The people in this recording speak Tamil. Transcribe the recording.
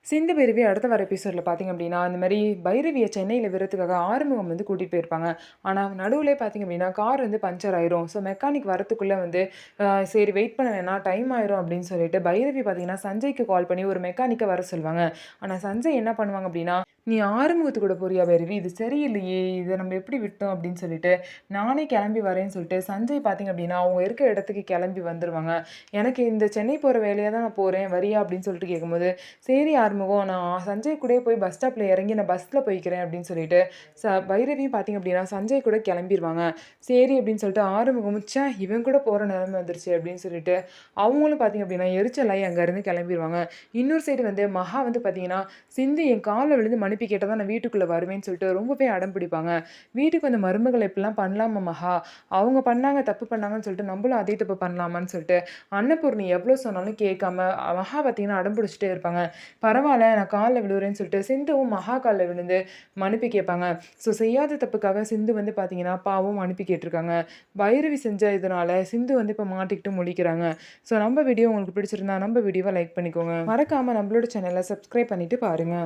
சிந்து பைரவி அடுத்த வர எபிசோடில் பார்த்தீங்க அப்படின்னா, இந்த மாரி பைரவிய சென்னையில விடுறதுக்காக ஆறுமுகம் வந்து கூட்டிட்டு போயிருப்பாங்க. ஆனா, நடுவுலயே பார்த்தீங்க அப்படின்னா, கார் வந்து பஞ்சர் ஆயிரும். ஸோ, மெக்கானிக் வரத்துக்குள்ள வந்து சரி வெயிட் பண்ண வேணாம், டைம் ஆயிரும் அப்படின்னு சொல்லிட்டு, பைரவி பார்த்தீங்கன்னா, சஞ்சய்க்கு கால் பண்ணி ஒரு மெக்கானிக்க வர சொல்லுவாங்க. ஆனா, சஞ்சய் என்ன பண்ணுவாங்க அப்படின்னா, "நீ ஆறுமுகத்து கூட போறியா பைரவி? இது சரியில்லையே! இத நம்ம எப்படி விட்டோம்?" அப்படின்னு சொல்லிட்டு, "நானே கிளம்பி வரேன்னு" சொல்லிட்டு, சஞ்சய் பார்த்தீங்க அப்படின்னா, அவங்க இருக்க இடத்துக்கு கிளம்பி வந்துருவாங்க. "எனக்கு இந்த சென்னை போற வேலையா தான் நான் போறேன். வரியா?" அப்படின்னு சொல்லிட்டு கேட்கும்போது, "சரி ஆறுமுகம், நான் சஞ்சய் கூடயே போய் பஸ் ஸ்டாப்ல இறங்கி நான் பஸ்ல போய்க்கிறேன்" அப்படின்னு சொல்லிட்டு, பைரவியும் பார்த்தீங்க அப்படின்னா, சஞ்சய் கூட கிளம்பிருவாங்க. சரி அப்படின்னு சொல்லிட்டு ஆறுமுகம், "ச்சே! இவன் கூட போற நிலைமை வந்துருச்சே" அப்படின்னு சொல்லிட்டு, அவங்களும் பார்த்தீங்க அப்படின்னா, எரிச்சலாயி அங்கருந்து கிளம்பிருவாங்க. இன்னொரு சைடு வந்து மகா வந்து பார்த்தீங்கன்னா, "சிந்து என் கால்ல விழுந்து மன்னிப்பு கேட்டா தான் நான் வீட்டுக்குள்ள வருவேன்னு" சொல்லிட்டு ரொம்பவே அடம் பிடிப்பாங்க. வீட்டுக்கு வந்த மருமகள் இப்படிலாம் பண்ணலாமா மகா? அவங்க பண்ணாங்க, தப்பு பண்ணாங்கன்னு சொல்லிட்டு நம்மளும் அதே தப்பு பண்ணலாமான்னு சொல்லிட்டு, அன்னபூர்ணி எவ்வளோ சொன்னாலும் கேட்காம மகா பார்த்தீங்கன்னா அடம் பிடிச்சுட்டே இருப்பாங்க. பரவால்ல நான் கால்ல விழுவுறேன்னு சொல்லிட்டு சிந்துவும் மகா கால்ல விழுந்து மன்னிப்பு கேட்பாங்க. ஸோ செய்யாத தப்புக்காக சிந்து வந்து பார்த்தீங்கன்னா, பாவம் மன்னிப்பு கேட்டுருக்காங்க. பைரவி செஞ்ச இதனால சிந்து வந்து இப்போ மாட்டிக்கிட்டு முழிக்கிறாங்க. ஸோ நம்ம வீடியோ உங்களுக்கு பிடிச்சிருந்தா நம்ம வீடியோவ லைக் பண்ணிக்கோங்க. மறக்காம நம்மளோட சேனல சப்ஸ்கிரைப் பண்ணிட்டு பாருங்க.